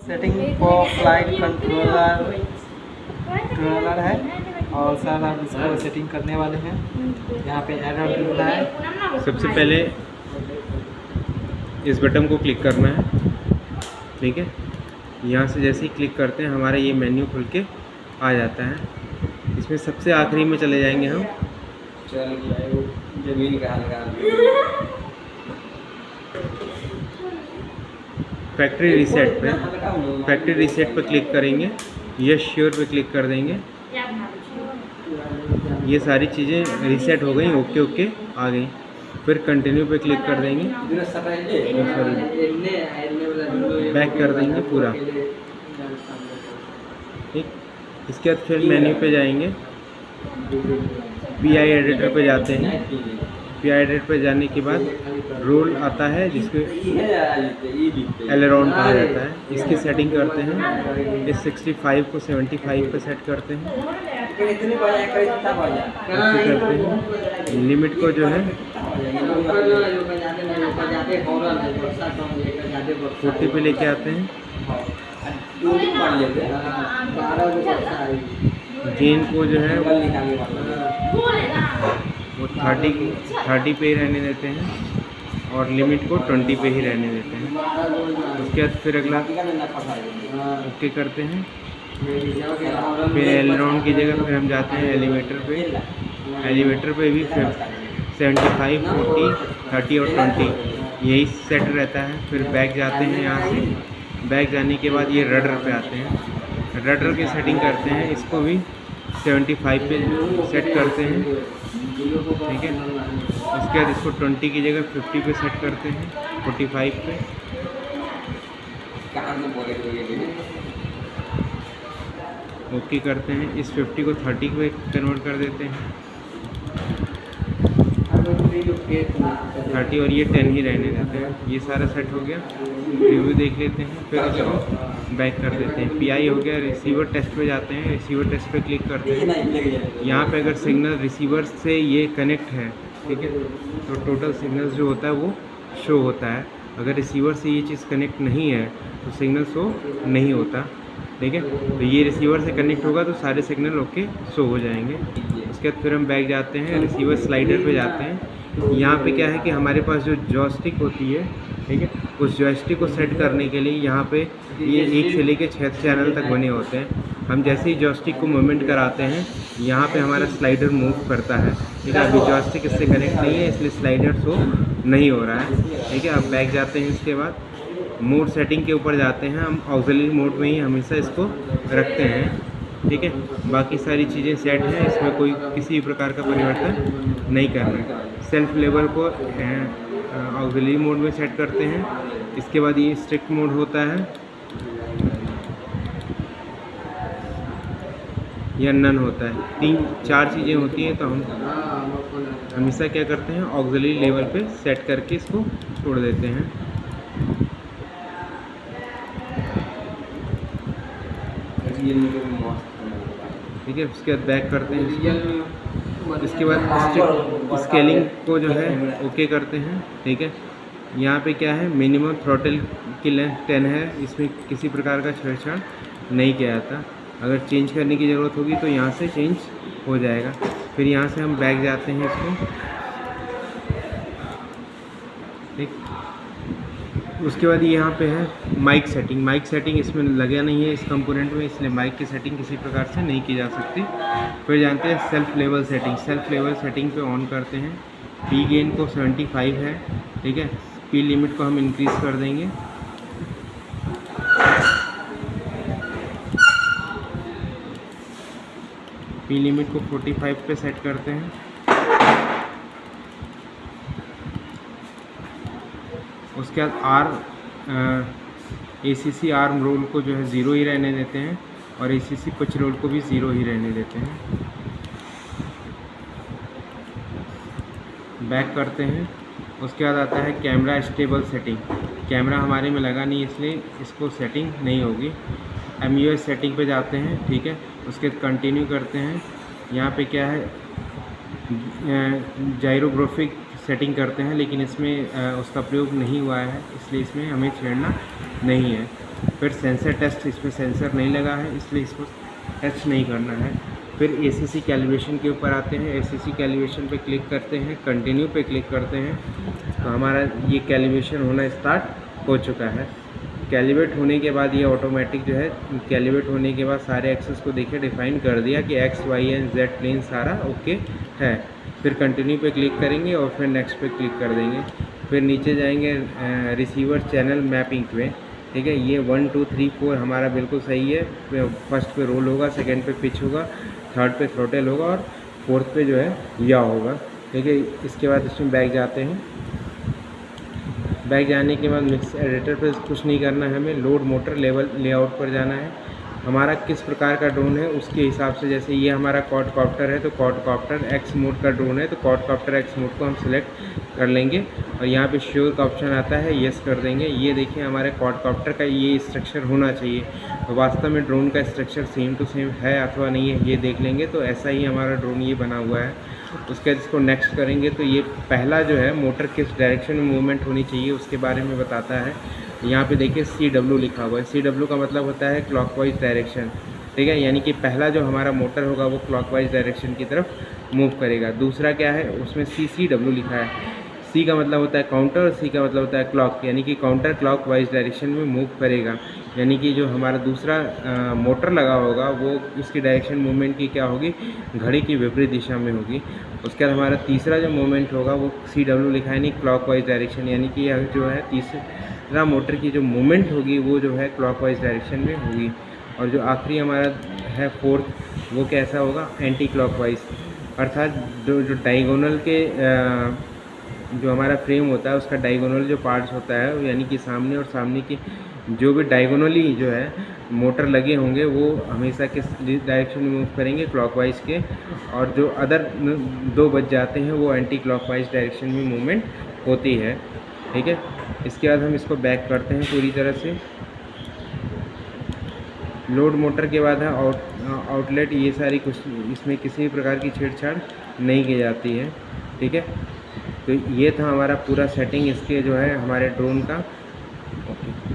Setting for flight controller है और sir आप इसको सेटिंग करने वाले हैं। यहाँ पे एरर दिखता है। सबसे पहले इस बटन को क्लिक करना है, ठीक है। यहाँ से जैसे ही क्लिक करते हैं हमारा ये मेन्यू खुल के आ जाता है। इसमें सबसे आखिरी में चले जाएंगे हम। फैक्ट्री रीसेट पे क्लिक करेंगे, यस श्योर पे क्लिक कर देंगे। ये सारी चीज़ें रीसेट हो गई, ओके ओके आ गई। फिर कंटिन्यू पे क्लिक कर देंगे, बैक कर देंगे पूरा, ठीक। इसके बाद फिर मेन्यू पे जाएंगे, पीआई एडिटर पे जाते हैं। पीआई एडिटर पे जाने के बाद रोल आता है जिसको एलेरॉन कहा जाता है। इसकी सेटिंग करते हैं, इस 65 को 75 पे सेट करते हैं, करते हैं। लिमिट को जो है 40 पे लेके आते हैं। गेन को जो है वो 30 पे ही रहने देते हैं और लिमिट को 20 पे ही रहने देते हैं। उसके बाद फिर अगला ओके करते हैं। फिर एलेरॉन की जगह फिर हम जाते हैं एलिवेटर पे। एलिवेटर पे भी फिर 75, 40, 30 और 20 यही सेट रहता है। फिर बैक जाते हैं। यहाँ से बैक जाने के बाद ये रडर पे आते हैं, रडर की सेटिंग करते हैं। इसको भी 75 पे सेट करते हैं, ठीक है। उसके बाद इसको 20 की जगह 50 पे सेट करते हैं, 45 पे। ओके करते हैं। इस 50 को 30 पे कन्वर्ट कर देते हैं, 30 और ये 10 ही रहने देते हैं। ये सारा सेट हो गया। रिव्यू देख लेते हैं, फिर इसको बैक कर देते हैं। पीआई हो गया। रिसीवर टेस्ट पे जाते हैं, रिसीवर टेस्ट पे क्लिक करते हैं। यहाँ पे अगर सिग्नल रिसीवर से ये कनेक्ट है, ठीक है, तो टोटल सिग्नल जो होता है वो शो होता है। अगर रिसीवर से ये चीज़ कनेक्ट नहीं है तो सिग्नल शो नहीं होता, ठीक है। तो ये रिसीवर से कनेक्ट होगा तो सारे सिग्नल ओके शो हो जाएंगे। उसके बाद फिर हम बैक जाते हैं, रिसीवर स्लाइडर पे जाते हैं। यहाँ पे क्या है कि हमारे पास जो जॉयस्टिक होती है, ठीक है, उस जॉयस्टिक को सेट करने के लिए यहाँ पे ये 1 से लेकर 6 चैनल तक बने होते हैं। हम जैसे ही जॉयस्टिक को मूवमेंट कराते हैं यहाँ पे हमारा स्लाइडर मूव करता है, ठीक है। अभी जॉयस्टिक इससे कनेक्ट नहीं है इसलिए स्लाइडर शो नहीं हो रहा है, ठीक है। अब बैक जाते हैं। इसके बाद मोड सेटिंग के ऊपर जाते हैं। हम ऑक्सिलरी मोड में ही हमेशा इसको रखते हैं, ठीक है। बाकी सारी चीज़ें सेट हैं, इसमें कोई किसी प्रकार का परिवर्तन नहीं करना है। सेल्फ लेवल को ऑक्सिलरी मोड में सेट करते हैं। इसके बाद ये स्ट्रिक्ट मोड होता है या नन होता है, 3-4 चीज़ें होती हैं। तो हम हमेशा क्या करते हैं, ऑक्सिलरी लेवल पे सेट करके इसको छोड़ देते हैं। ठीक है। उसके बाद बैक करते हैं इसको। इसके बाद स्केलिंग को जो है ओके करते हैं, ठीक है। यहाँ पे क्या है, मिनिमम थ्रॉटल की लेंथ 10 है, इसमें किसी प्रकार का छेड़छाड़ नहीं किया जाता। अगर चेंज करने की ज़रूरत होगी तो यहाँ से चेंज हो जाएगा। फिर यहाँ से हम बैक जाते हैं इसको, ठीक। उसके बाद यहाँ पे है माइक सेटिंग। माइक सेटिंग इसमें लगा नहीं है इस कंपोनेंट में, इसलिए माइक की सेटिंग किसी प्रकार से नहीं की जा सकती। फिर जानते हैं self level setting. Self level setting पे ऑन करते हैं। पी गेन को 75 है, ठीक है। पी लिमिट को हम इंक्रीज़ कर देंगे। पी लिमिट को 45 पे सेट करते हैं। उसके बाद ACC आर्म रोल को जो है 0 ही रहने देते हैं और ACC पिच रोल को भी 0 ही रहने देते हैं। बैक करते हैं। उसके बाद आता है कैमरा स्टेबल सेटिंग। कैमरा हमारे में लगा नहीं इसलिए इसको सेटिंग नहीं होगी। MUI सेटिंग पे जाते हैं, ठीक है। उसके बाद कंटिन्यू करते हैं। यहाँ पे क्या है, जायरोग्राफिक सेटिंग करते हैं, लेकिन इसमें उसका प्रयोग नहीं हुआ है इसलिए इसमें हमें छेड़ना नहीं है। फिर सेंसर टेस्ट, इसमें सेंसर नहीं लगा है इसलिए इसको टेस्ट नहीं करना है। फिर ACC कैलिब्रेशन के ऊपर आते हैं। ACC कैलिब्रेशन पे क्लिक करते हैं, कंटिन्यू पे क्लिक करते हैं तो हमारा ये कैलिब्रेशन होना स्टार्ट हो चुका है। कैलिब्रेट होने के बाद ये ऑटोमेटिक जो है, कैलिब्रेट होने के बाद सारे एक्सेस को देखिए डिफाइन कर दिया कि X, Y and Z plane सारा ओके है। फिर कंटिन्यू पे क्लिक करेंगे और फिर नेक्स्ट पे क्लिक कर देंगे। फिर नीचे जाएंगे रिसीवर चैनल मैपिंग पे, ठीक है। ये 1 2 3 4 हमारा बिल्कुल सही है। फर्स्ट पे रोल होगा, सेकंड पे पिच होगा, थर्ड पे थ्रोटल होगा और फोर्थ पे जो है या होगा, ठीक है। इसके बाद इसमें बैक जाते हैं। बैक जाने के बाद मिक्स एडिटर पे कुछ नहीं करना है हमें, लोड मोटर लेवल लेआउट पर जाना है। हमारा किस प्रकार का ड्रोन है उसके हिसाब से, जैसे ये हमारा क्वाडकॉप्टर है तो क्वाडकॉप्टर एक्स मोड का ड्रोन है तो क्वाडकॉप्टर एक्स मोड को हम सिलेक्ट कर लेंगे और यहाँ पे श्योर का ऑप्शन आता है, येस कर देंगे। ये देखिए हमारे क्वाडकॉप्टर का ये स्ट्रक्चर होना चाहिए। तो वास्तव में ड्रोन का स्ट्रक्चर सेम टू सेम है अथवा नहीं है ये देख लेंगे। तो ऐसा ही हमारा ड्रोन ये बना हुआ है। उसके बाद इसको नेक्स्ट करेंगे तो ये पहला जो है मोटर किस डायरेक्शन में मूवमेंट होनी चाहिए उसके बारे में बताता है। यहाँ पे देखिए CW लिखा हुआ है। CW का मतलब होता है क्लॉकवाइज डायरेक्शन, ठीक है। यानी कि पहला जो हमारा मोटर होगा वो क्लॉकवाइज डायरेक्शन की तरफ मूव करेगा। दूसरा क्या है, उसमें CCW लिखा है। C का मतलब होता है काउंटर और C का मतलब होता है क्लॉक, यानी कि काउंटर क्लॉकवाइज डायरेक्शन में मूव करेगा। यानी कि जो हमारा दूसरा मोटर लगा होगा वो उसकी डायरेक्शन मूवमेंट की क्या होगी, घड़ी की विपरीत दिशा में होगी। उसके बाद हमारा तीसरा जो मूवमेंट होगा वो CW लिखा है, नहीं क्लॉकवाइज डायरेक्शन, यानी कि यह जो है तीसरा मोटर की जो मूवमेंट होगी वो जो है क्लॉकवाइज डायरेक्शन में होगी। और जो आखिरी हमारा है फोर्थ, वो कैसा होगा, एंटी क्लॉकवाइज, अर्थात जो डायगोनल के जो हमारा फ्रेम होता है उसका डायगोनल जो पार्ट्स होता है, यानी कि सामने और सामने की जो भी डायगोनली जो है मोटर लगे होंगे वो हमेशा किस डायरेक्शन में मूव करेंगे, क्लॉकवाइज के। और जो अदर दो बच जाते हैं वो एंटी क्लॉकवाइज डायरेक्शन में मूवमेंट होती है, ठीक है। इसके बाद हम इसको बैक करते हैं पूरी तरह से। लोड मोटर के बाद है आउटलेट, ये सारी कुछ इसमें किसी भी प्रकार की छेड़छाड़ नहीं की जाती है, ठीक है। तो ये था हमारा पूरा सेटिंग इसके जो है हमारे ड्रोन का। ओके।